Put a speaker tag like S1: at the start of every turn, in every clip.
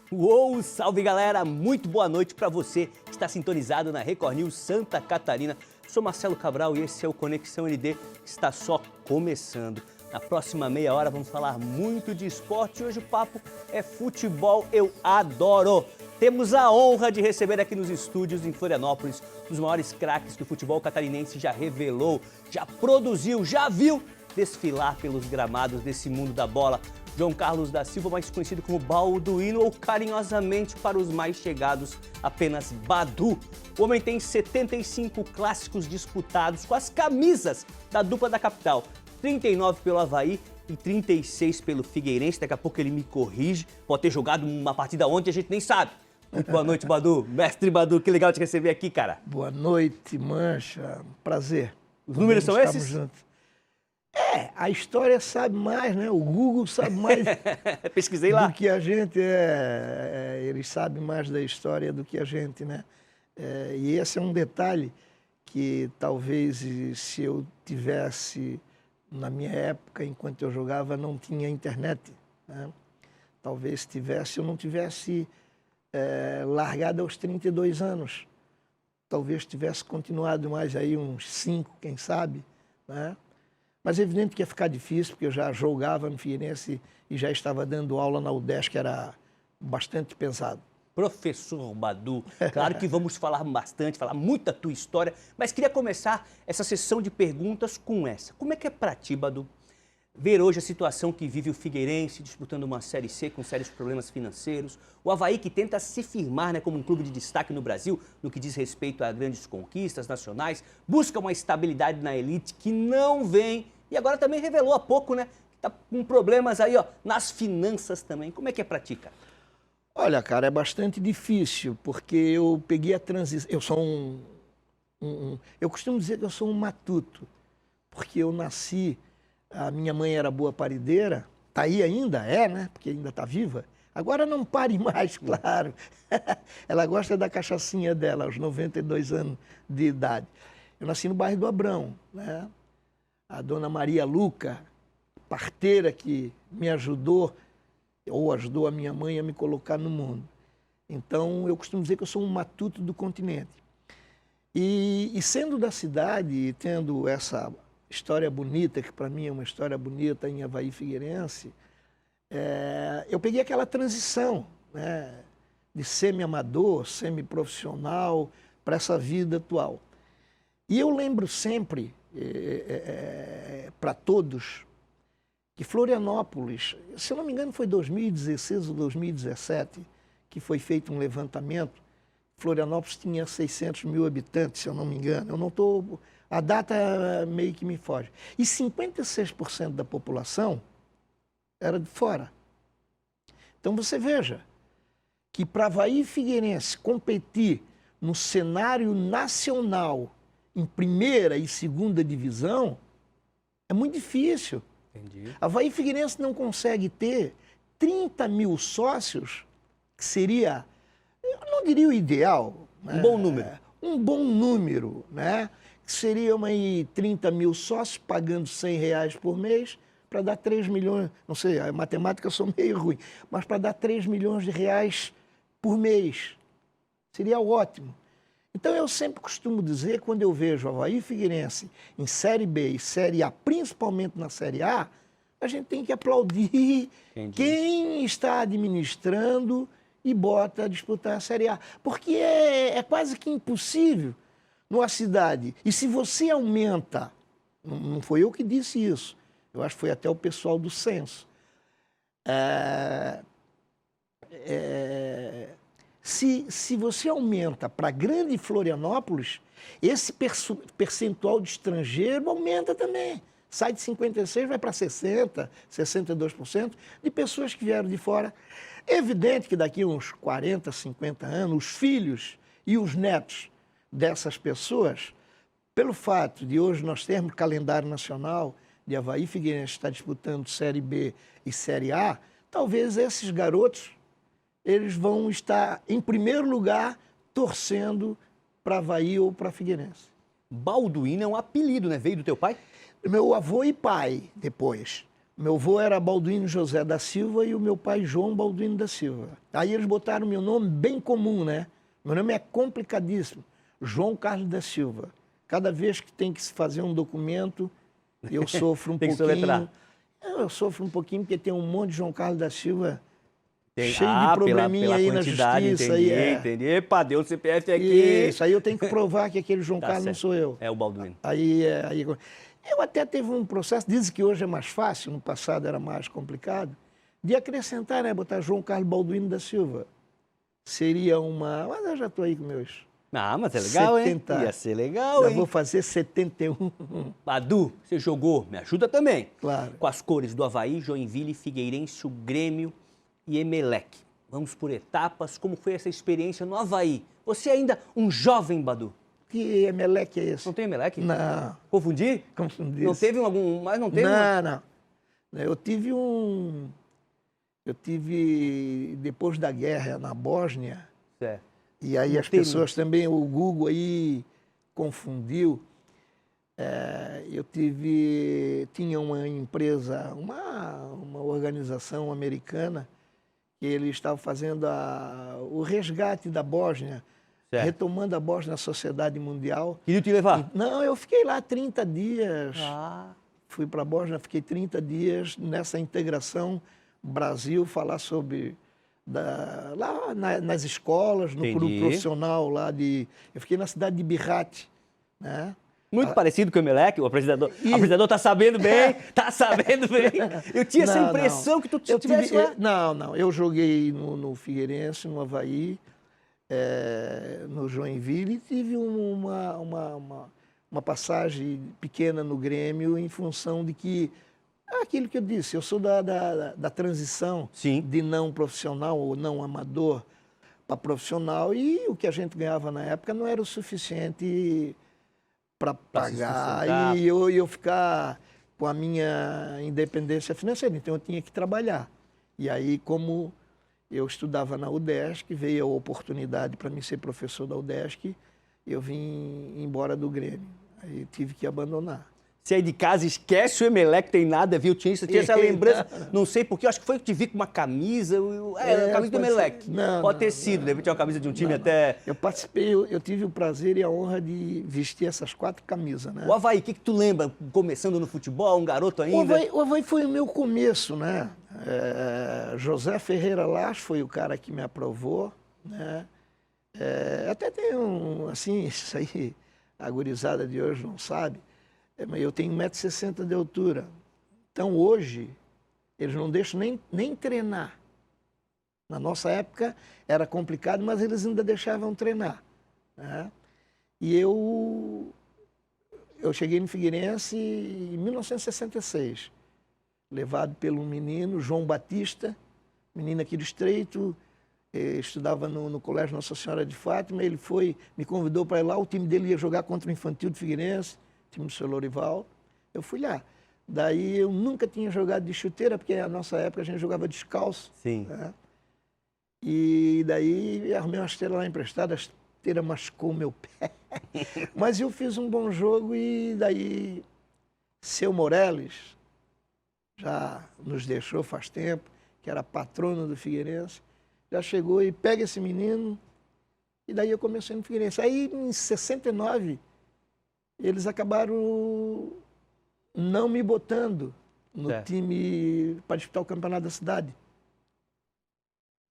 S1: Uou, salve galera, muito boa noite para você que está sintonizado na Record News Santa Catarina. Sou Marcelo Cabral e esse é o Conexão ND, que está só começando. Na próxima meia hora vamos falar muito de esporte e hoje o papo é futebol, eu adoro. Temos a honra de receber aqui nos estúdios em Florianópolis um dos maiores craques que o futebol catarinense já revelou, já produziu, já viu desfilar pelos gramados desse mundo da bola. João Carlos da Silva, mais conhecido como Balduino ou carinhosamente para os mais chegados, apenas Badu. O homem tem 75 clássicos disputados com as camisas da dupla da capital, 39 pelo Avaí e 36 pelo Figueirense. Daqui a pouco ele me corrige, pode ter jogado uma partida ontem, a gente nem sabe. Muito boa noite, Badu. Mestre Badu, que legal te receber aqui, cara.
S2: Boa noite, Mancha. Prazer.
S1: Os números são esses?
S2: Juntos. A história sabe mais, né? O Google sabe mais
S1: Pesquisei lá.
S2: Do que a gente. Eles sabem mais da história do que a gente, né? E esse é um detalhe que talvez se eu tivesse, na minha época, enquanto eu jogava, não tinha internet, né? Talvez tivesse, eu não tivesse largado aos 32 anos. Talvez tivesse continuado mais aí uns 5, quem sabe, né? Mas é evidente que ia ficar difícil, porque eu já jogava no Figueirense e já estava dando aula na UDESC, que era bastante pesado.
S1: Professor Badu, claro que vamos falar bastante, falar muito da tua história, mas queria começar essa sessão de perguntas com essa. Como é que é pra ti, Badu, ver hoje a situação que vive o Figueirense, disputando uma Série C com sérios problemas financeiros, o Avaí que tenta se firmar, né, como um clube de destaque no Brasil, no que diz respeito a grandes conquistas nacionais, busca uma estabilidade na elite que não vem, e agora também revelou há pouco, né, que tá com problemas aí, ó, nas finanças também. Como é que é pra ti, cara?
S2: Olha, cara, é bastante difícil, porque eu peguei a transição. Eu sou eu costumo dizer que eu sou um matuto, porque eu nasci, a minha mãe era boa parideira, tá aí ainda, né? Porque ainda tá viva. Agora não pare mais, claro. Ela gosta da cachaçinha dela, aos 92 anos de idade. Eu nasci no bairro do Abrão, né? A dona Maria Luca, parteira que me ajudou, ou ajudou a minha mãe a me colocar no mundo. Então, eu costumo dizer que eu sou um matuto do continente. E sendo da cidade e tendo essa história bonita, que para mim é uma história bonita em Avaí Figueirense, eu peguei aquela transição, né, de semi-amador, semi-profissional, para essa vida atual. E eu lembro sempre, para todos, que Florianópolis, se eu não me engano foi 2016 ou 2017, que foi feito um levantamento, Florianópolis tinha 600 mil habitantes, se eu não me engano. Eu não estou... A data meio que me foge. E 56% da população era de fora. Então você veja que para Avaí Figueirense competir no cenário nacional em primeira e segunda divisão é muito difícil.
S1: Entendi.
S2: Avaí Figueirense não consegue ter 30 mil sócios, que seria, eu não diria o ideal.
S1: Um bom número.
S2: Um bom número, né? Que seriam aí 30 mil sócios pagando R$100 por mês para dar 3 milhões, não sei, a matemática eu sou meio ruim, mas para dar 3 milhões de reais por mês. Seria ótimo. Então eu sempre costumo dizer, quando eu vejo Avaí Figueirense em Série B e Série A, principalmente na Série A, a gente tem que aplaudir quem está administrando e bota a disputar a Série A. Porque é quase que impossível numa cidade. E se você aumenta, não foi eu que disse isso, eu acho que foi até o pessoal do censo, se você aumenta para grande Florianópolis, esse percentual de estrangeiro aumenta também. Sai de 56%, vai para 60%, 62% de pessoas que vieram de fora. É evidente que daqui a uns 40, 50 anos, os filhos e os netos dessas pessoas, pelo fato de hoje nós termos calendário nacional, de Avaí Figueirense estar disputando Série B e Série A, talvez esses garotos eles vão estar, em primeiro lugar, torcendo para Avaí ou para Figueirense.
S1: Balduino é um apelido, né? Veio do teu pai?
S2: Meu avô e pai, depois. Meu avô era Balduino José da Silva e o meu pai João Balduino da Silva. Aí eles botaram meu nome bem comum, né? Meu nome é complicadíssimo, João Carlos da Silva. Cada vez que tem que se fazer um documento, eu sofro um
S1: Tem que
S2: pouquinho.
S1: soletrar.
S2: Eu sofro um pouquinho porque tem um monte de João Carlos da Silva
S1: Tem,
S2: cheio de probleminha
S1: pela
S2: aí na
S1: quantidade,
S2: justiça.
S1: entendi,
S2: Aí
S1: entendi. Epa, deu o CPF aqui.
S2: Isso, aí eu tenho que provar que aquele João
S1: Tá
S2: Carlos não
S1: certo.
S2: sou eu.
S1: É o Balduino.
S2: Aí eu até teve um processo, dizem que hoje é mais fácil, no passado era mais complicado, de acrescentar, né, botar João Carlos Balduino da Silva. Seria uma... Mas eu já estou aí com meus
S1: Ah, mas é legal,
S2: 70.
S1: hein? Ia ser legal,
S2: Já
S1: hein?
S2: vou fazer 71.
S1: Badu, você jogou, me ajuda também.
S2: Claro.
S1: Com as cores do Avaí, Joinville, Figueirense, o Grêmio e Emelec. Vamos por etapas. Como foi essa experiência no Avaí? Você é ainda um jovem, Badu.
S2: Que Emelec é esse?
S1: Não tem Emelec?
S2: Não,
S1: Confundi?
S2: confundi.
S1: Não teve algum... Mas não teve?
S2: Não. Eu tive, depois da guerra na Bósnia,
S1: Certo.
S2: e aí
S1: Não
S2: as
S1: teve.
S2: pessoas também, o Google aí confundiu. Tinha uma empresa, uma organização americana, que eles estavam fazendo o resgate da Bósnia,
S1: Certo.
S2: retomando a Bósnia na sociedade mundial.
S1: Queria te levar?
S2: Não, eu fiquei lá 30 dias.
S1: Ah,
S2: Fui para a Bósnia, fiquei 30 dias nessa integração Brasil, falar sobre... lá nas escolas, no
S1: Entendi.
S2: profissional lá de... Eu fiquei na cidade de Birrate, né?
S1: muito parecido com o Emelec, o apresentador. O apresentador tá sabendo bem, tá sabendo bem. Eu tinha essa
S2: Não,
S1: impressão que tu
S2: Eu
S1: estivesse
S2: tive,
S1: lá.
S2: não, eu joguei no Figueirense, no Avaí, no Joinville, e tive uma passagem pequena no Grêmio em função de que, aquilo que eu disse, eu sou da transição
S1: Sim.
S2: de não profissional ou não amador para profissional, e o que a gente ganhava na época não era o suficiente para
S1: se
S2: pagar
S1: sustentar.
S2: e eu ficar com a minha independência financeira. Então eu tinha que trabalhar. E aí, como eu estudava na UDESC, veio a oportunidade para mim ser professor da UDESC, eu vim embora do Grêmio. Aí tive que abandonar.
S1: Você aí de casa, esquece o Emelec, tem nada a ver, tinha essa lembrança, não sei porquê, acho que foi que te vi com uma camisa, a camisa do
S2: pode ser.
S1: Emelec.
S2: Não,
S1: Pode ter
S2: não,
S1: sido, de repente é uma camisa de um time até...
S2: Eu participei, eu tive o prazer e a honra de vestir essas 4 camisas, né?
S1: O Avaí, o que tu lembra, começando no futebol, um garoto ainda?
S2: O Avaí foi o meu começo, né? José Ferreira Lage foi o cara que me aprovou, né? Até tem assim, isso aí, a gurizada de hoje não sabe, mas eu tenho 1,60 m de altura. Então, hoje, eles não deixam nem treinar. Na nossa época, era complicado, mas eles ainda deixavam treinar, né? E eu cheguei no Figueirense em 1966, levado pelo menino João Batista, menino aqui do Estreito, estudava no Colégio Nossa Senhora de Fátima. Ele me convidou para ir lá, o time dele ia jogar contra o Infantil do Figueirense, time do seu Lorival. Eu fui lá. Daí eu nunca tinha jogado de chuteira, porque na nossa época a gente jogava descalço.
S1: Sim.
S2: Né? E daí arrumei uma esteira lá emprestada, a esteira machucou o meu pé. Mas eu fiz um bom jogo e daí seu Morelles já nos deixou faz tempo, que era patrono do Figueirense, já chegou e pega esse menino, e daí eu comecei no Figueirense. Aí em 69, eles acabaram não me botando no time para disputar o campeonato da cidade.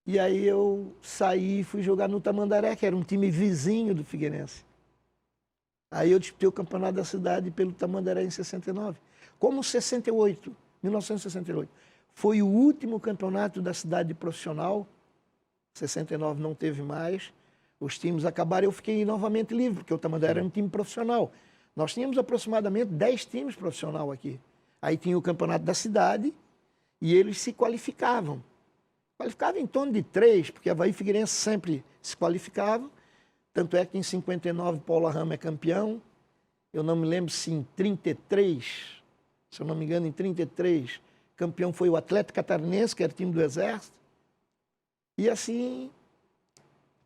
S2: E aí eu saí e fui jogar no Tamandaré, que era um time vizinho do Figueirense. Aí eu disputei o campeonato da cidade pelo Tamandaré em 69. Como 1968, foi o último campeonato da cidade profissional, 69 não teve mais, os times acabaram, eu fiquei novamente livre, porque o Tamandaré era um time profissional. Nós tínhamos aproximadamente 10 times profissionais aqui. Aí tinha o campeonato da cidade e eles se qualificavam. Qualificavam em torno de 3, porque Avaí e Figueirense sempre se qualificavam. Tanto é que em 59 Paulo Arrama é campeão. Eu não me lembro se em 33, se eu não me engano, em 33, campeão foi o Atlético Catarinense, que era o time do Exército. E assim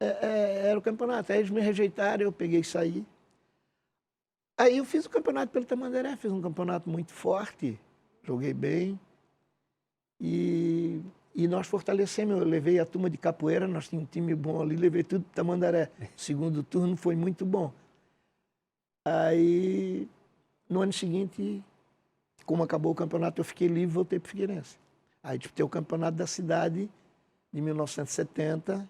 S2: era o campeonato. Aí eles me rejeitaram, eu peguei e saí. Aí eu fiz o campeonato pelo Tamandaré, fiz um campeonato muito forte, joguei bem, E nós fortalecemos. Eu levei a turma de capoeira, nós tínhamos um time bom ali, levei tudo para Tamandaré. Segundo turno foi muito bom. Aí, no ano seguinte, como acabou o campeonato, eu fiquei livre e voltei para o Figueirense. Aí disputei o campeonato da cidade de 1970,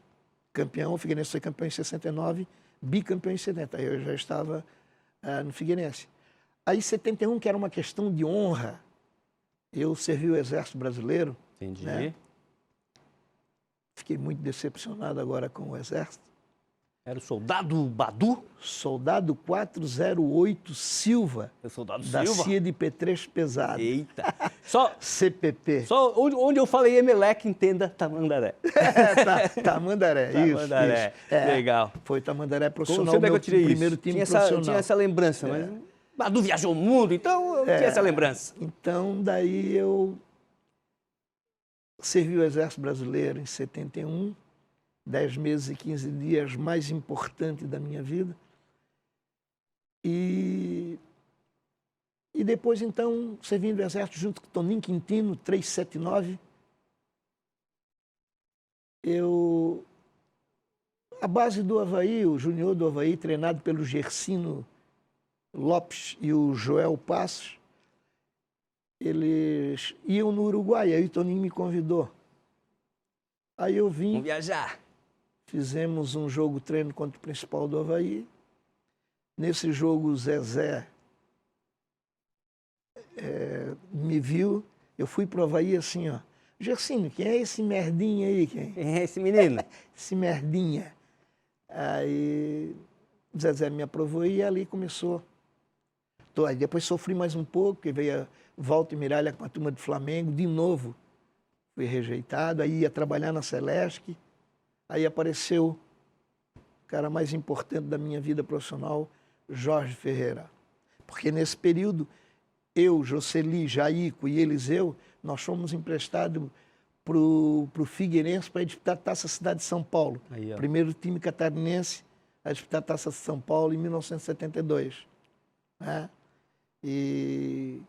S2: campeão. O Figueirense foi campeão em 69, bicampeão em 70. Aí eu já estava no Figueirense. Aí, em 71, que era uma questão de honra, eu servi o Exército Brasileiro.
S1: Entendi.
S2: Né? Fiquei muito decepcionado agora com o Exército.
S1: Era o soldado Badu?
S2: Soldado 408 Silva,
S1: O soldado
S2: da
S1: Silva?
S2: CIA de P3 pesado.
S1: Eita. Só,
S2: CPP.
S1: só onde eu falei Emelec, entenda Tamandaré.
S2: Tamandaré,
S1: Tamandaré.
S2: isso. É,
S1: Legal.
S2: foi Tamandaré
S1: Como
S2: profissional,
S1: sempre é que
S2: meu
S1: eu tirei
S2: primeiro
S1: isso?
S2: time
S1: Tinha
S2: profissional.
S1: tinha essa lembrança, mas Badu viajou o mundo, então eu tinha essa lembrança.
S2: Então, daí eu servi o Exército Brasileiro em 71, 10 meses e 15 dias mais importante da minha vida. E depois, então, servi no Exército junto com Toninho Quintino, 379. A base do Avaí, o junior do Avaí, treinado pelo Gersino Lopes e o Joel Passos, eles iam no Uruguai, aí o Toninho me convidou. Aí eu vim,
S1: Vamos viajar.
S2: fizemos um jogo treino contra o principal do Avaí. Nesse jogo o Zezé me viu, eu fui pro Avaí assim, ó. Gersino, quem é esse merdinha aí? Quem
S1: É esse menino.
S2: esse merdinha? Aí o Zezé me aprovou e ali começou. Aí depois sofri mais um pouco, porque veio a Walter Miralha com a turma do Flamengo, de novo fui rejeitado, aí ia trabalhar na Celesc, aí apareceu o cara mais importante da minha vida profissional, Jorge Ferreira. Porque nesse período, eu, Jocely, Jaico e Eliseu, nós fomos emprestados para o Figueirense para disputar a Taça Cidade de São Paulo.
S1: Aí, ó.
S2: Primeiro time catarinense a disputar a Taça de São Paulo em 1972. Né? E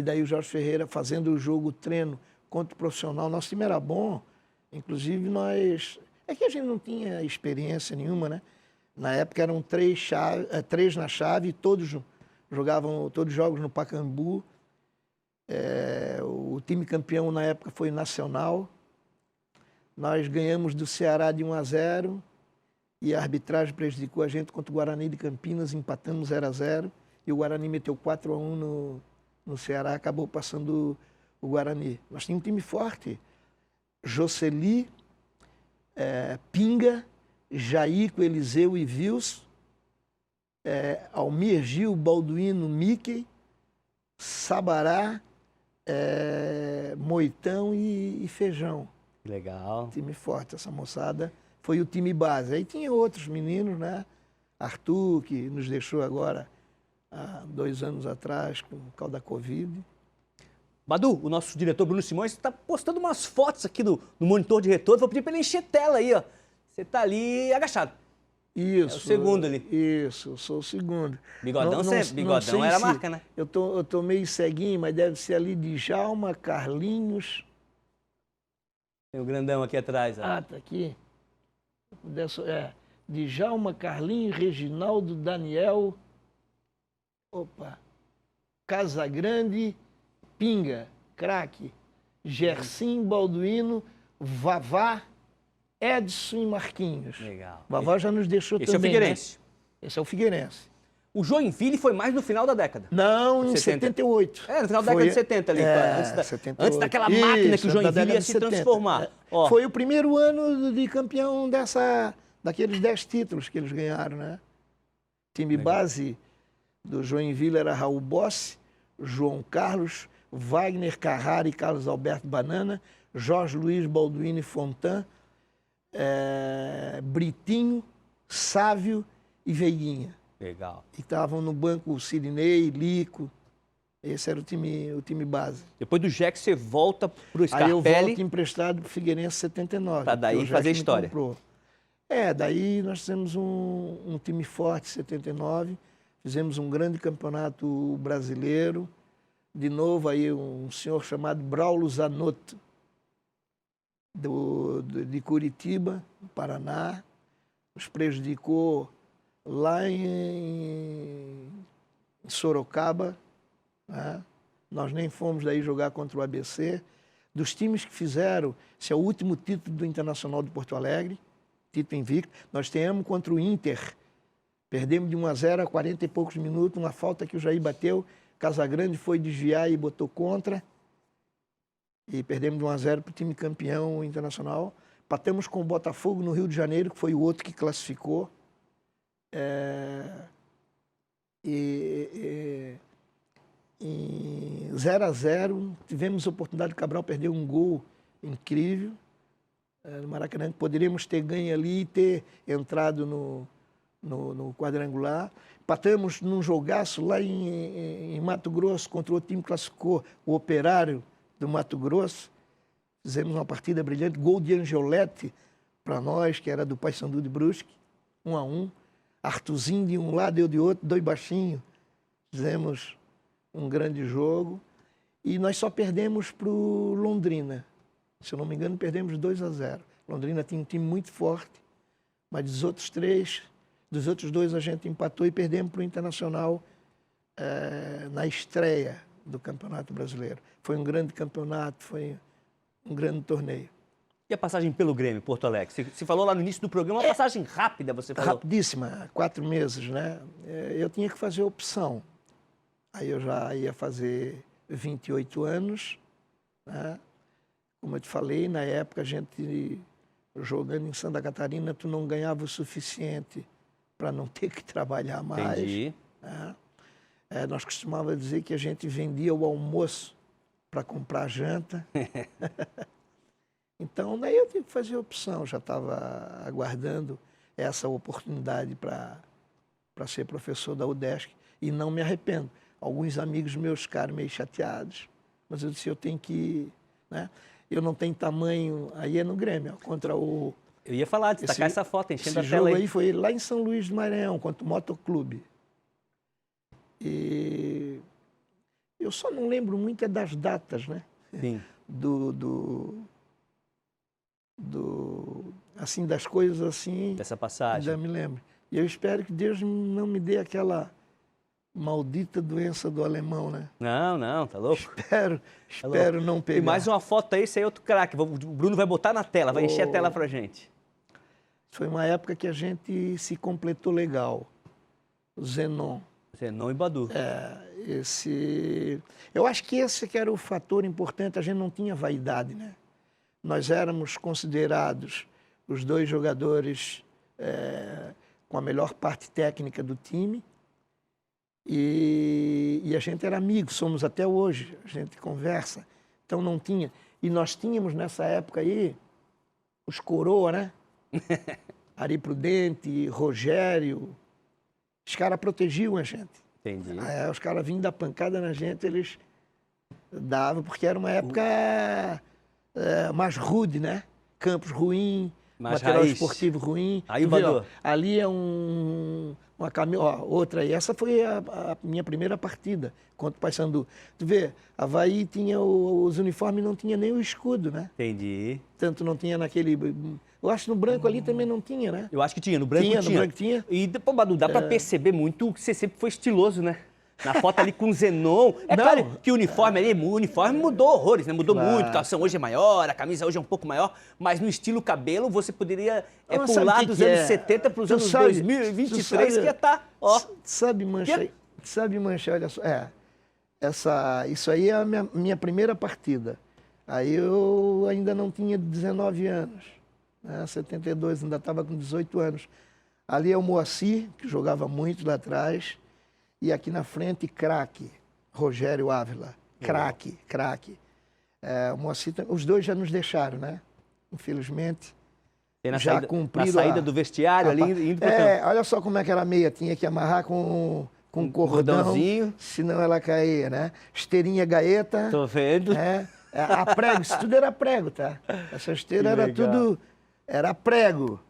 S2: daí o Jorge Ferreira fazendo o jogo, o treino contra o profissional. Nosso time era bom, inclusive nós... É que a gente não tinha experiência nenhuma, né? Na época eram 3 na chave, todos jogavam todos os jogos no Pacaembu. O time campeão na época foi o Nacional. Nós ganhamos do Ceará de 1-0 e a arbitragem prejudicou a gente contra o Guarani de Campinas, empatamos 0-0 e o Guarani meteu 4-1 no Ceará, acabou passando o Guarani. Nós tínhamos um time forte. Jocely, Pinga, Jaico, Eliseu e Vils, Almir, Gil, Balduino, Mickey, Sabará, Moitão e Feijão.
S1: Legal.
S2: Time forte, essa moçada. Foi o time base. Aí tinha outros meninos, né? Arthur, que nos deixou agora há 2 anos atrás, com o causa da Covid.
S1: Badu, o nosso diretor Bruno Simões está postando umas fotos aqui no monitor de retorno. Vou pedir para ele encher tela aí, ó. Você está ali agachado.
S2: Isso.
S1: É o segundo ali.
S2: Isso, eu sou o segundo.
S1: Bigodão, bigodão
S2: sei
S1: era a
S2: se-
S1: marca, né?
S2: Eu tô meio ceguinho, mas deve ser ali Djalma, Carlinhos.
S1: Tem o grandão aqui atrás, ó.
S2: Ah, tá aqui. Djalma, Carlinhos, Reginaldo, Daniel. Opa. Casagrande, Pinga, craque. Gersim, Balduino, Vavá, Edson e Marquinhos.
S1: Legal.
S2: Vavá já nos deixou
S1: Esse é o
S2: também.
S1: Figueirense.
S2: Né? Esse é o Figueirense.
S1: O Joinville foi mais no final da década.
S2: Não, em
S1: 70.
S2: 78.
S1: No final da década de 70 ali. Antes
S2: 78.
S1: antes daquela máquina que o
S2: Isso, da
S1: Joinville
S2: década
S1: ia
S2: de
S1: se
S2: 70.
S1: transformar. Ó,
S2: Foi o primeiro ano de campeão daqueles 10 títulos que eles ganharam, né? Time base do Joinville era Raul Bossi, João Carlos, Wagner Carrara e Carlos Alberto Banana, Jorge Luiz Balduino e Fontan, Britinho, Sávio e Veiguinha.
S1: legal.
S2: E estavam no banco o Sidney, Lico. Esse era o time base.
S1: Depois do Jack, você volta pro
S2: Aí eu
S1: Scarpelli.
S2: volto emprestado para o Figueirense 79.
S1: Pra daí
S2: porque o Jack
S1: fazer
S2: me
S1: história.
S2: comprou. Daí nós fizemos um time forte em 79. Fizemos um grande campeonato brasileiro. de novo aí um senhor chamado Braulio Zanotto, de Curitiba, Paraná, nos prejudicou lá em Sorocaba, né? Nós nem fomos daí jogar contra o ABC. Dos times que fizeram, esse é o último título do Internacional de Porto Alegre, título invicto. Nós temos contra o Inter, perdemos de 1-0 a 40 e poucos minutos, uma falta que o Jair bateu, Casagrande foi desviar e botou contra, e perdemos de 1-0 para o time campeão internacional. Empatamos com o Botafogo no Rio de Janeiro, que foi o outro que classificou. Em 0-0, tivemos a oportunidade de Cabral perder um gol incrível no Maracanã, que poderíamos ter ganho ali e ter entrado no quadrangular. Empatamos num jogaço lá em Mato Grosso contra o time que classificou, o Operário do Mato Grosso. Fizemos uma partida brilhante, gol de Angioletti para nós, que era do Paysandu de Brusque, 1-1. Artuzinho de um lado, eu de outro, dois baixinhos. Fizemos um grande jogo. E nós só perdemos para o Londrina. Se eu não me engano, perdemos 2-0. Londrina tinha um time muito forte, mas dos outros dois a gente empatou e perdemos para o Internacional na estreia do Campeonato Brasileiro. Foi um grande campeonato, foi um grande torneio.
S1: E a passagem pelo Grêmio, Porto Alegre? Você falou lá no início do programa, uma passagem rápida, você falou.
S2: Rapidíssima, 4 meses, né? Eu tinha que fazer opção. Aí eu já ia fazer 28 anos, né? Como eu te falei, na época a gente jogando em Santa Catarina, tu não ganhava o suficiente para não ter que trabalhar mais.
S1: Entendi.
S2: Né? Nós costumávamos dizer que a gente vendia o almoço para comprar janta. Então, daí eu tive que fazer opção, já estava aguardando essa oportunidade para ser professor da UDESC e não me arrependo. Alguns amigos meus ficaram meio chateados, mas eu disse, eu tenho que ir, né? Eu não tenho tamanho, aí é no Grêmio, contra o...
S1: Eu ia falar, destacar essa foto, enchendo a
S2: esse
S1: tela
S2: jogo
S1: aí.
S2: aí foi lá em São Luís do Maranhão, contra o Motoclube. E eu só não lembro muito das datas, né?
S1: Sim.
S2: Assim, das coisas assim...
S1: Dessa passagem.
S2: Ainda me lembro. E eu espero que Deus não me dê aquela maldita doença do alemão, né?
S1: Não, tá louco?
S2: Espero não pegar.
S1: E mais uma foto aí, esse aí é outro craque. O Bruno vai botar na tela, vai encher a tela pra gente.
S2: Foi uma época que a gente se completou legal. O Zenon.
S1: Zenon e Badu.
S2: Eu acho que esse que era o fator importante, a gente não tinha vaidade, né? Nós éramos considerados os dois jogadores com a melhor parte técnica do time e a gente era amigo, somos até hoje, a gente conversa. Então não tinha. E nós tínhamos nessa época aí os coroa, né? Ari Prudente, Rogério, os caras protegiam a gente.
S1: Entendi.
S2: Os caras vinham dar pancada na gente, eles davam, porque era uma época mais rude, né? Campos ruim,
S1: mais
S2: material
S1: raiz.
S2: Esportivo ruim.
S1: Aí, Badu.
S2: Ali é uma caminhada, outra aí. Essa foi a minha primeira partida contra o Paysandu. Tu vê, Avaí tinha os uniformes, não tinha nem o escudo, né?
S1: Entendi.
S2: Tanto não tinha naquele... Eu acho que no branco ali também não tinha, né?
S1: Eu acho que tinha, no branco tinha.
S2: No branco tinha.
S1: E depois, Badu, dá pra perceber muito que você sempre foi estiloso, né? Na foto ali com o Zenon. Claro que o uniforme mudou horrores, né? Mudou muito, a calção hoje é maior, a camisa hoje é um pouco maior, mas no estilo cabelo você poderia pular dos anos 70 para os anos 2023, que ia estar, ó.
S2: Sabe, Mancha, olha só. Isso aí é a minha primeira partida. Aí eu ainda não tinha 19 anos, né? 72, ainda estava com 18 anos. Ali é o Moacir, que jogava muito lá atrás. E aqui na frente, craque, Rogério Ávila, craque. O Moacir, os dois já nos deixaram, né? Infelizmente. Já cumpriram
S1: na saída do vestiário ali, indo pro campo.
S2: Olha só como é que era a meia, tinha que amarrar com cordãozinho, senão ela caía, né? Esteirinha gaeta.
S1: Tô vendo.
S2: A prego, isso tudo era prego, tá? Essa esteira era prego.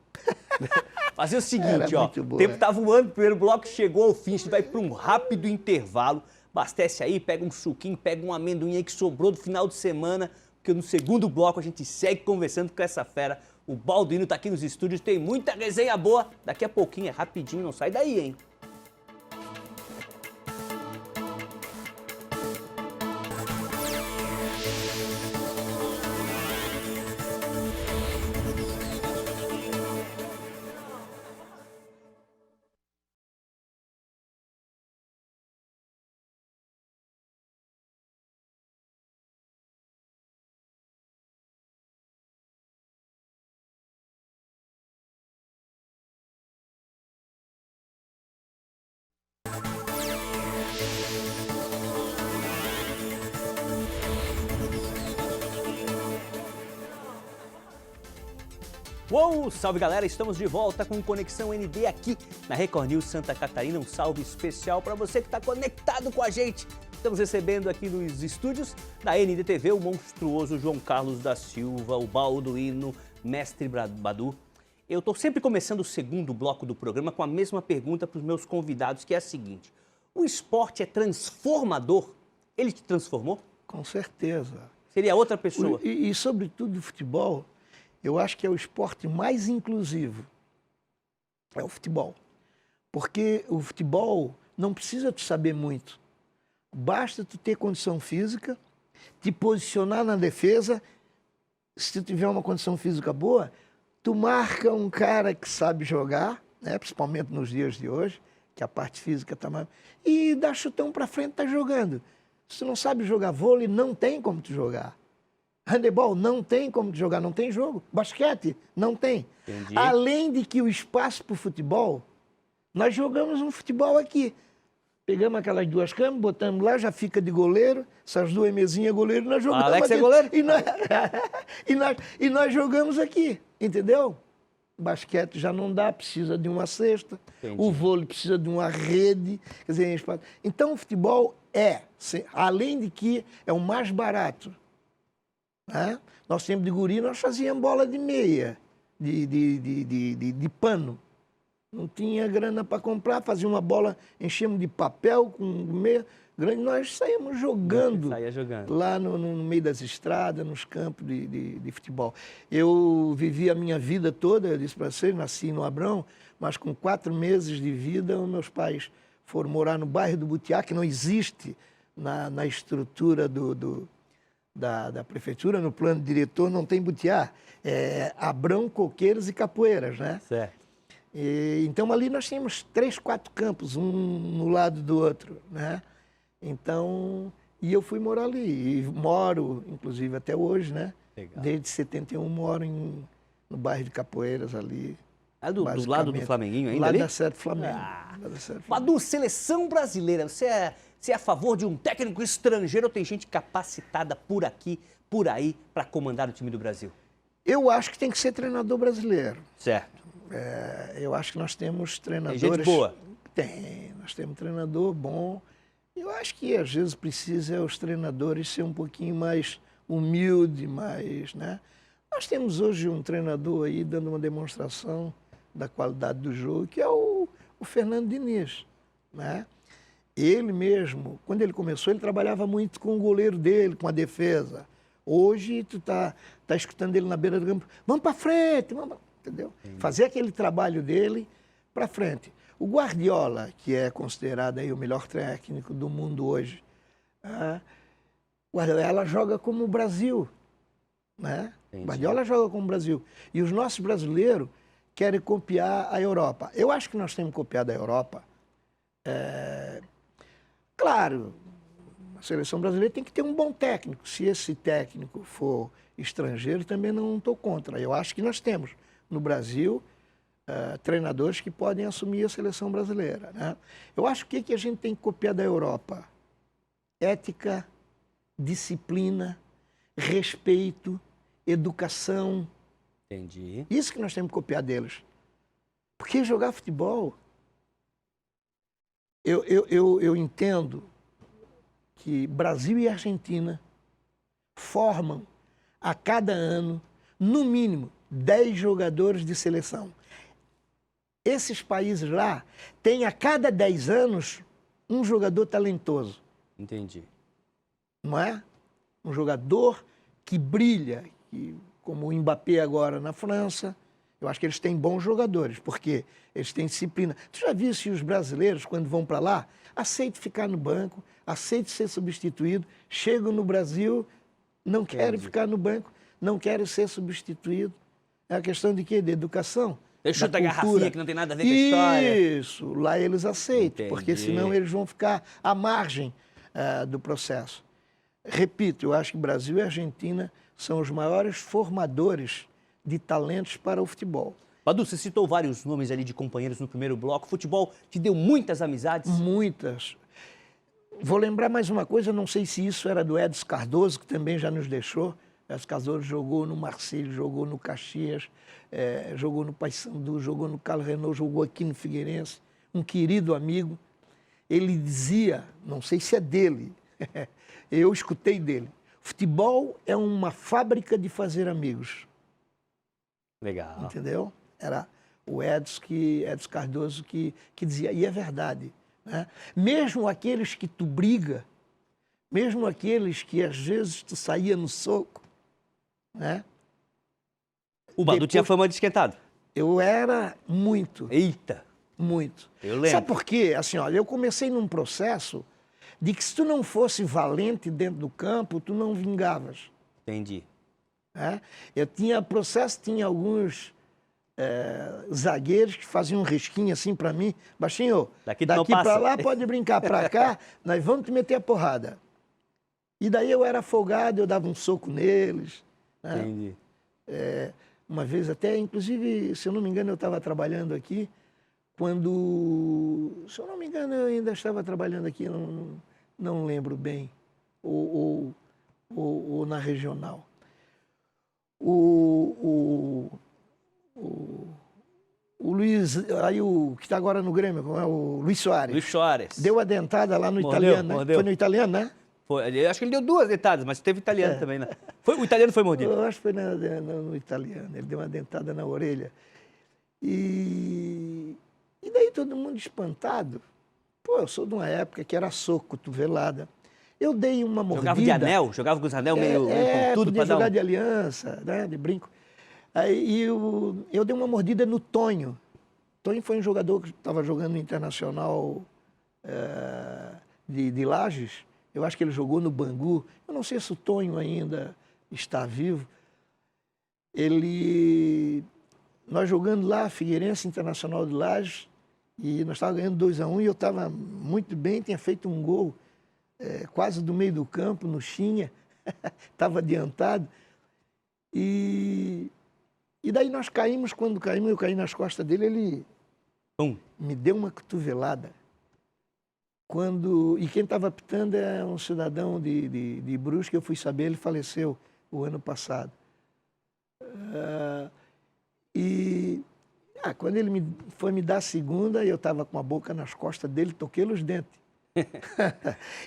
S1: Fazer o seguinte, ó, o tempo tá voando, o primeiro bloco chegou ao fim, a gente vai para um rápido intervalo, Abastece aí, pega um suquinho, pega um amendoim aí que sobrou do final de semana, porque no segundo bloco a gente segue conversando com essa fera. O Balduino tá aqui nos estúdios, tem muita resenha boa. Daqui a pouquinho, é rapidinho, não sai daí, hein? Uou, salve galera, estamos de volta com Conexão ND aqui na Record News Santa Catarina. Um salve especial para você que está conectado com a gente. Estamos recebendo aqui nos estúdios da NDTV o monstruoso João Carlos da Silva, o Balduino, mestre Badu. Eu estou sempre começando o segundo bloco do programa com a mesma pergunta para os meus convidados, que é a seguinte: o esporte é transformador? Ele te transformou?
S2: Com certeza.
S1: Seria outra pessoa?
S2: E sobretudo, o futebol, eu acho que é o esporte mais inclusivo. É o futebol. Porque o futebol não precisa tu saber muito. Basta tu ter condição física, te posicionar na defesa. Se tu tiver uma condição física boa, tu marca um cara que sabe jogar, né? Principalmente nos dias de hoje, que a parte física está mais... E dá chutão para frente, tá jogando. Se tu não sabe jogar vôlei, não tem como tu jogar. Handebol, não tem como tu jogar, não tem jogo. Basquete, não tem.
S1: Entendi.
S2: Além de que o espaço para o futebol, nós jogamos um futebol aqui. Pegamos aquelas duas camas, botamos lá, já fica de goleiro, essas duas mesinhas goleiro, nós jogamos
S1: Alex
S2: aqui.
S1: É goleiro?
S2: E nós jogamos aqui, entendeu? Basquete já não dá, precisa de uma cesta.
S1: Entendi.
S2: O vôlei precisa de uma rede. Quer dizer, então o futebol além de que é o mais barato. Né? Nós sempre de guri, nós fazíamos bola de meia, de pano. Não tinha grana para comprar, fazia uma bola, enchemos de papel com meia grande, nós saíamos jogando, lá no meio das estradas, nos campos de futebol. Eu vivi a minha vida toda, eu disse para vocês, nasci no Abrão, mas com 4 meses de vida, meus pais foram morar no bairro do Butiá, que não existe na estrutura da prefeitura, no plano diretor, não tem Butiá. É Abrão, Coqueiros e Capoeiras, né?
S1: Certo.
S2: Então, ali nós tínhamos 3, 4 campos, um no lado do outro, né? Então, e eu fui morar ali, e moro, inclusive, até hoje, né?
S1: Legal.
S2: Desde 71 moro no bairro de Capoeiras, ali.
S1: É do lado do Flamenguinho ainda
S2: lá
S1: ali?
S2: Da Sede Flamengo.
S1: Badu, seleção brasileira, você é a favor de um técnico estrangeiro ou tem gente capacitada por aqui, por aí, para comandar o time do Brasil?
S2: Eu acho que tem que ser treinador brasileiro.
S1: Certo.
S2: Eu acho que nós temos treinadores...
S1: Tem gente boa?
S2: Tem, nós temos um treinador bom. Eu acho que às vezes precisa os treinadores ser um pouquinho mais humilde, mais, né? Nós temos hoje um treinador aí dando uma demonstração da qualidade do jogo, que é o Fernando Diniz, né? Ele mesmo, quando ele começou, ele trabalhava muito com o goleiro dele, com a defesa. Hoje tu tá escutando ele na beira do campo, vamos para frente, vamos, entendeu? Fazer aquele trabalho dele para frente. O Guardiola, que é considerado aí o melhor técnico do mundo hoje, Guardiola joga como o Brasil, né? Guardiola joga como o Brasil. E os nossos brasileiros querem copiar a Europa. Eu acho que nós temos que copiar da Europa. Claro, a seleção brasileira tem que ter um bom técnico. Se esse técnico for estrangeiro, também não estou contra. Eu acho que nós temos no Brasil treinadores que podem assumir a seleção brasileira, né? Eu acho que a gente tem que copiar da Europa: ética, disciplina, respeito, educação.
S1: Entendi.
S2: Isso que nós temos que copiar deles. Porque jogar futebol, eu entendo que Brasil e Argentina formam a cada ano, no mínimo, 10 jogadores de seleção. Esses países lá têm a cada 10 anos um jogador talentoso.
S1: Entendi.
S2: Não é? Um jogador que brilha, como o Mbappé agora na França. Eu acho que eles têm bons jogadores, porque eles têm disciplina. Tu já viu se os brasileiros, quando vão para lá, aceitam ficar no banco, aceitam ser substituído, chegam no Brasil, não querem ficar no banco, não querem ser substituídos. É a questão de quê? De educação.
S1: Deixa da garrafinha que não tem nada a ver com a história.
S2: Isso, lá eles aceitam, porque
S1: Entendi.
S2: senão eles vão ficar à margem do processo. Repito, eu acho que Brasil e Argentina são os maiores formadores de talentos para o futebol.
S1: Badu, você citou vários nomes ali de companheiros no primeiro bloco. O futebol te deu muitas amizades?
S2: Muitas. Vou lembrar mais uma coisa, não sei se isso era do Edson Cardoso, que também já nos deixou. Edson Cardoso jogou no Marseille, jogou no Caxias, jogou no Paysandu, jogou no Carlos Renault, jogou aqui no Figueirense. Um querido amigo. Ele dizia, não sei se é dele, eu escutei dele, futebol é uma fábrica de fazer amigos.
S1: Legal.
S2: Entendeu? Era o Edson Cardoso que dizia, e é verdade. Né? Mesmo aqueles que tu briga, mesmo aqueles que às vezes tu saía no soco, né?
S1: O Badu tinha fama de esquentado.
S2: Eu era muito.
S1: Eita!
S2: Muito.
S1: Eu lembro.
S2: Sabe por quê? Assim, olha, eu comecei num processo de que se tu não fosse valente dentro do campo, tu não vingavas.
S1: Entendi.
S2: Né? Eu tinha processo, tinha alguns zagueiros que faziam um risquinho assim para mim. Baixinho, daqui para lá pode brincar, para cá, nós vamos te meter a porrada. E daí eu era folgado, eu dava um soco neles. Né?
S1: Entendi.
S2: Uma vez até, inclusive, se eu não me engano, eu estava trabalhando aqui, quando, se eu não me engano, eu ainda estava trabalhando aqui, não lembro bem, ou na regional. O Luiz, aí o que está agora no Grêmio, como é o Luiz Soares.
S1: Luiz Soares.
S2: Deu a dentada lá no italiano, né?
S1: Mordeu.
S2: Foi no italiano, né?
S1: Foi, acho que ele deu 2 dentadas, mas teve italiano também, né? O italiano foi mordido.
S2: Eu acho que foi no italiano, ele deu uma dentada na orelha. E daí todo mundo espantado. Pô, eu sou de uma época que era soco, cotovelada. Eu dei uma mordida.
S1: Jogava de anel? Jogava com os anel meio pontudo
S2: para jogar de aliança, né, de brinco. Aí eu dei uma mordida no Tonho. Tonho foi um jogador que estava jogando no Internacional de Lages. Eu acho que ele jogou no Bangu. Eu não sei se o Tonho ainda está vivo. Nós jogando lá, Figueirense Internacional de Lages, e nós estávamos ganhando 2-1 e eu estava muito bem, tinha feito um gol quase do meio do campo, no Xinha, estava adiantado. E daí nós caímos, quando caímos, eu caí nas costas dele, ele me deu uma cotovelada. E quem estava apitando é um cidadão de Brusque, eu fui saber, ele faleceu o ano passado. Quando ele foi me dar a segunda, eu estava com a boca nas costas dele, toquei os dentes.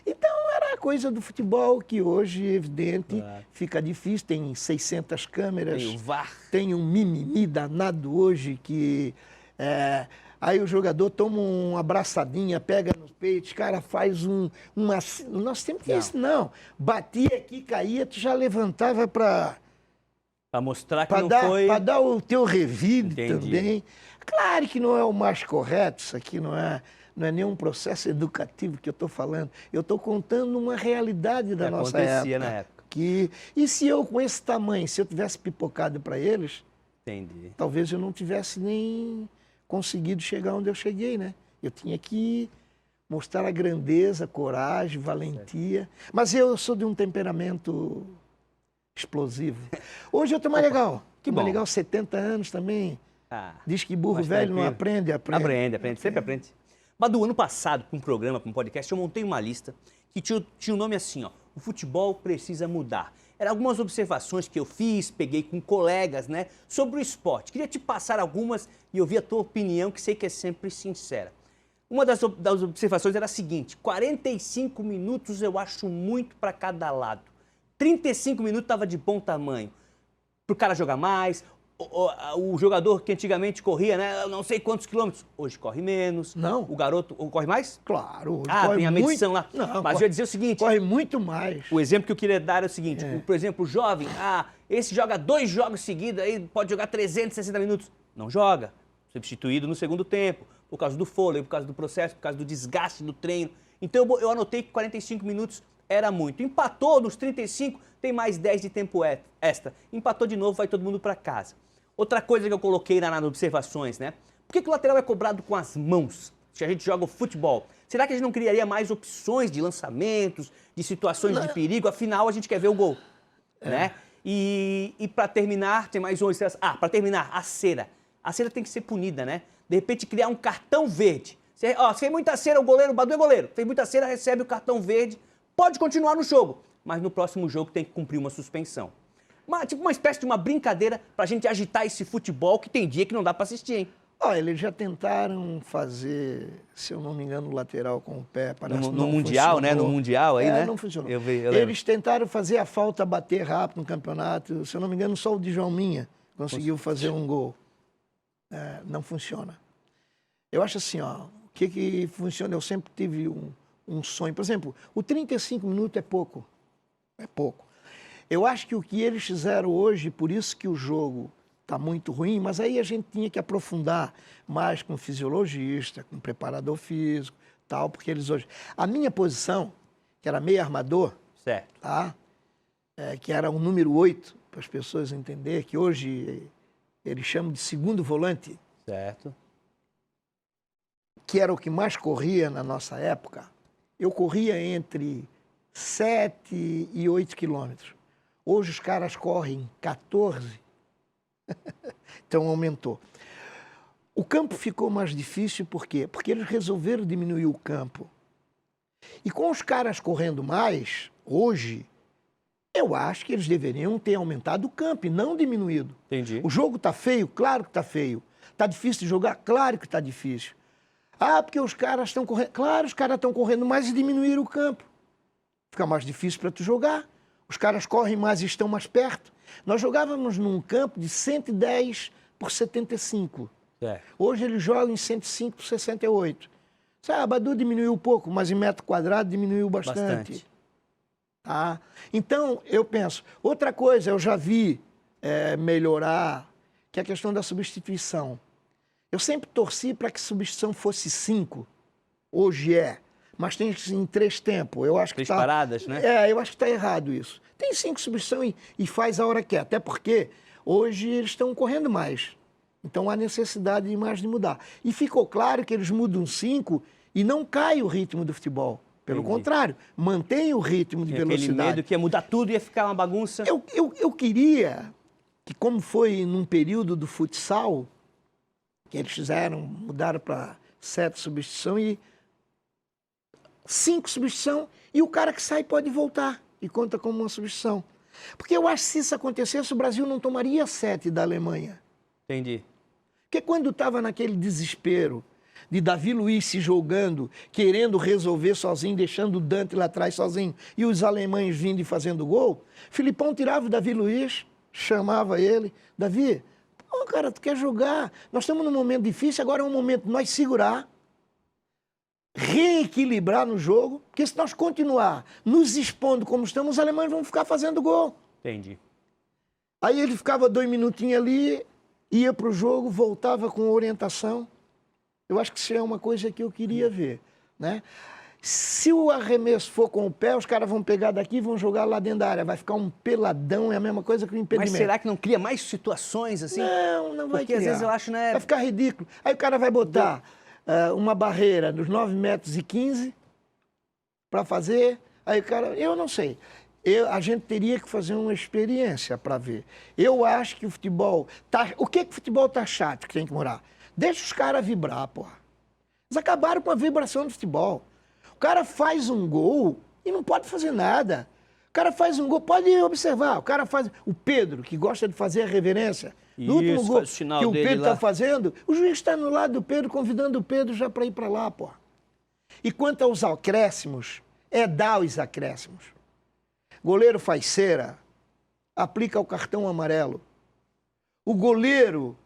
S2: Então, era a coisa do futebol que hoje, evidente, fica difícil. Tem 600 câmeras.
S1: Tem o VAR.
S2: Tem um mimimi danado hoje que... aí o jogador toma uma abraçadinha, pega no peito, o cara faz uma... Nós temos que isso, não. Batia aqui, caía, tu já levantava para...
S1: Para mostrar que não foi...
S2: Para dar o teu revide também. Claro que não é o mais correto, isso aqui não é nenhum processo educativo que eu estou falando. Eu estou contando uma realidade da nossa época.
S1: Acontecia na época.
S2: E se eu, com esse tamanho, se eu tivesse pipocado para eles, talvez eu não tivesse nem conseguido chegar onde eu cheguei, né? Eu tinha que mostrar a grandeza, coragem, valentia. Mas eu sou de um temperamento explosivo. Hoje eu estou mais legal.
S1: Que bom.
S2: Mais legal, 70 anos também. Diz que burro velho não aprende,
S1: aprende, sempre aprende. Badu, ano passado, para um programa, para um podcast, eu montei uma lista que tinha um nome assim, ó, o futebol precisa mudar. Eram algumas observações que eu fiz, peguei com colegas, né, sobre o esporte. Queria te passar algumas e ouvir a tua opinião, que sei que é sempre sincera. Uma das observações era a seguinte: 45 minutos eu acho muito para cada lado. 35 minutos estava de bom tamanho. Para o cara jogar mais, o jogador que antigamente corria, né, não sei quantos quilômetros, hoje corre menos.
S2: Não.
S1: O garoto corre mais?
S2: Claro. Hoje
S1: Ah,
S2: corre
S1: tem a
S2: muito...
S1: medição lá.
S2: Não,
S1: mas eu ia dizer o seguinte...
S2: Corre muito mais.
S1: O exemplo que eu queria dar é o seguinte, por exemplo, o jovem, esse joga 2 jogos seguidos, aí pode jogar 360 minutos. Não joga. Substituído no segundo tempo, por causa do fôlego, por causa do processo, por causa do desgaste do treino. Então eu anotei que 45 minutos era muito. Empatou nos 35, tem mais 10 de tempo extra. Empatou de novo, vai todo mundo para casa. Outra coisa que eu coloquei nas observações, né? Por que o lateral é cobrado com as mãos? Se a gente joga o futebol, será que a gente não criaria mais opções de lançamentos, de situações de perigo? Afinal, a gente quer ver o gol, né? E para terminar, tem mais um... para terminar, a cera. A cera tem que ser punida, né? De repente, criar um cartão verde. Se fez muita cera, o goleiro, o Badu é goleiro. Fez muita cera, recebe o cartão verde. Pode continuar no jogo, mas no próximo jogo tem que cumprir uma suspensão. Tipo uma espécie de uma brincadeira pra gente agitar esse futebol que tem dia que não dá pra assistir, hein?
S2: Olha, eles já tentaram fazer, se eu não me engano, lateral com o pé. Parece
S1: No Mundial, né? No Mundial aí, né?
S2: Não funcionou.
S1: Eu lembro.
S2: Eles tentaram fazer a falta bater rápido no campeonato. Se eu não me engano, só o Djalminha conseguiu fazer um gol. Não funciona. Eu acho assim, ó, o que funciona? Eu sempre tive um sonho. Por exemplo, o 35 minutos é pouco. É pouco. Eu acho que o que eles fizeram hoje, por isso que o jogo está muito ruim, mas aí a gente tinha que aprofundar mais com fisiologista, com preparador físico, tal, porque eles hoje... A minha posição, que era meio armador,
S1: certo.
S2: Tá? Que era o número 8, para as pessoas entenderem, que hoje eles chamam de segundo volante.
S1: Certo.
S2: Que era o que mais corria na nossa época. Eu corria entre 7 e 8 quilômetros. Hoje os caras correm 14. Então aumentou. O campo ficou mais difícil, por quê? Porque eles resolveram diminuir o campo. E com os caras correndo mais, hoje, eu acho que eles deveriam ter aumentado o campo e não diminuído.
S1: Entendi.
S2: O jogo está feio? Claro que está feio. Está difícil de jogar? Claro que está difícil. Porque os caras estão correndo... Claro, os caras estão correndo mais e diminuíram o campo. Fica mais difícil para tu jogar. Os caras correm mais e estão mais perto. Nós jogávamos num campo de 110 por 75. Hoje eles jogam em 105 por 68. Sabe, Badu diminuiu um pouco, mas em metro quadrado diminuiu bastante. Tá? Então, eu penso... Outra coisa, eu já vi melhorar, que é a questão da substituição. Eu sempre torci para que a substituição fosse 5. Hoje mas tem em 3 tempos. Eu acho
S1: 3
S2: que
S1: paradas, né?
S2: Eu acho que está errado isso. Tem 5 substituições e faz a hora que é. Até porque hoje eles estão correndo mais. Então há necessidade de mudar. E ficou claro que eles mudam 5 e não cai o ritmo do futebol. Pelo contrário, mantém o ritmo de velocidade.
S1: Aquele medo que ia mudar tudo e ia ficar uma bagunça.
S2: Eu queria que, como foi num período do futsal, que eles mudaram para 7 substituições e 5 substituição, e o cara que sai pode voltar e conta como uma substituição. Porque eu acho que se isso acontecesse, o Brasil não tomaria 7 da Alemanha.
S1: Entendi.
S2: Porque quando estava naquele desespero de Davi Luiz se jogando, querendo resolver sozinho, deixando o Dante lá atrás sozinho, e os alemães vindo e fazendo gol, Filipão tirava o Davi Luiz, chamava ele, Davi, pô, cara, tu quer jogar? Nós estamos num momento difícil, agora é um momento de nós segurar, reequilibrar no jogo, porque se nós continuar nos expondo como estamos, os alemães vão ficar fazendo gol.
S1: Entendi.
S2: Aí ele ficava 2 minutinhos ali, ia para o jogo, voltava com orientação. Eu acho que isso é uma coisa que eu queria ver, né? Se o arremesso for com o pé, os caras vão pegar daqui e vão jogar lá dentro da área. Vai ficar um peladão, é a mesma coisa que o impedimento.
S1: Mas será que não cria mais situações assim?
S2: Não vai criar.
S1: Porque às vezes eu acho, né?
S2: Vai ficar ridículo. Aí o cara vai botar uma barreira dos 9,15 metros para fazer. Aí o cara... Eu não sei. A gente teria que fazer uma experiência para ver. Eu acho que o futebol... O que o futebol tá chato que tem que morar? Deixa os caras vibrar, porra. Eles acabaram com a vibração do futebol. O cara faz um gol e não pode fazer nada. O cara faz um gol, pode observar. O cara faz... O Pedro, que gosta de fazer a reverência... No último gol que o Pedro está fazendo, o juiz está no lado do Pedro, convidando o Pedro já para ir para lá, pô. E quanto aos acréscimos, dar os acréscimos. Goleiro faz cera, aplica o cartão amarelo. o goleiro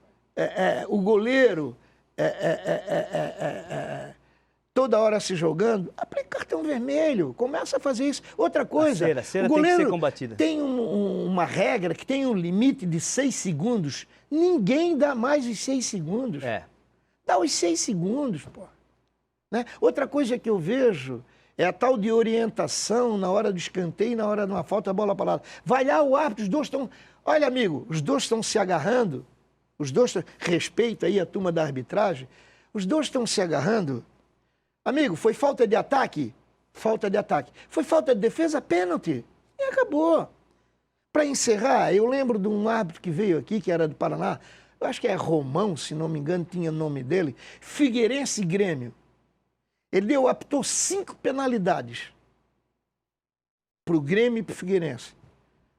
S2: toda hora se jogando, aplica cartão vermelho, começa a fazer isso. Outra coisa,
S1: A cera
S2: o goleiro
S1: tem que ser combatida.
S2: tem uma regra que tem um limite de 6 segundos. Ninguém dá mais os 6 segundos. Dá os 6 segundos, pô. Né? Outra coisa que eu vejo é a tal de orientação na hora do escanteio e na hora de uma falta, a bola parada. Vai lá o árbitro, os dois estão... Olha, amigo, os dois estão se agarrando, os dois... Respeita aí a turma da arbitragem. Os dois estão se agarrando. Amigo, foi falta de ataque? Falta de ataque. Foi falta de defesa? Pênalti. E acabou. Para encerrar, eu lembro de um árbitro que veio aqui, que era do Paraná, eu acho que é Romão, se não me engano, tinha o nome dele, Figueirense e Grêmio. Ele apitou 5 penalidades para o Grêmio e para o Figueirense.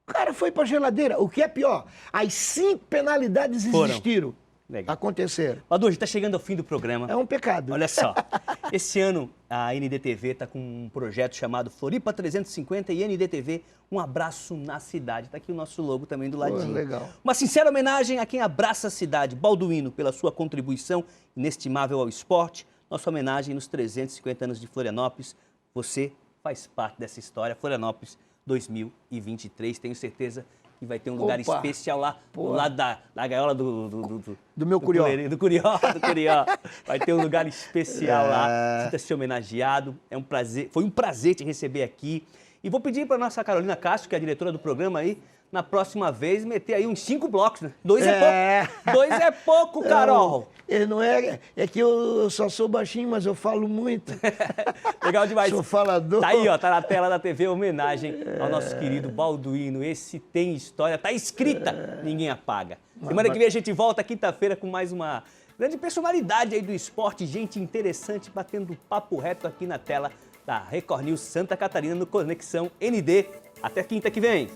S2: O cara foi para a geladeira. O que é pior, as 5 penalidades existiram.
S1: Legal.
S2: Aconteceram.
S1: Adu, a gente está chegando ao fim do programa.
S2: É um pecado.
S1: Olha só, esse ano a NDTV está com um projeto chamado Floripa 350 e NDTV, um abraço na cidade. Está aqui o nosso logo também do ladinho.
S2: Pô, legal.
S1: Uma sincera homenagem a quem abraça a cidade. Balduino, pela sua contribuição inestimável ao esporte. Nossa homenagem nos 350 anos de Florianópolis. Você faz parte dessa história. Florianópolis 2023, tenho certeza que vai ter um lugar especial lá, do lado da gaiola do
S2: meu Curió.
S1: Do Curió. Vai ter um lugar especial lá. Sinta-se homenageado. É um prazer, foi um prazer te receber aqui. E vou pedir para a nossa Carolina Castro, que é a diretora do programa aí, na próxima vez, meter aí uns 5 blocos, né? 2 é pouco. 2 é pouco, Carol.
S2: Não é que eu só sou baixinho, mas eu falo muito.
S1: Legal demais.
S2: Sou falador.
S1: Tá aí, ó, tá na tela da TV, homenagem ao nosso querido Balduino. Esse tem história, tá escrita, ninguém apaga. Semana que vem a gente volta quinta-feira com mais uma grande personalidade aí do esporte, gente interessante, batendo papo reto aqui na tela da Record News Santa Catarina no Conexão ND. Até quinta que vem.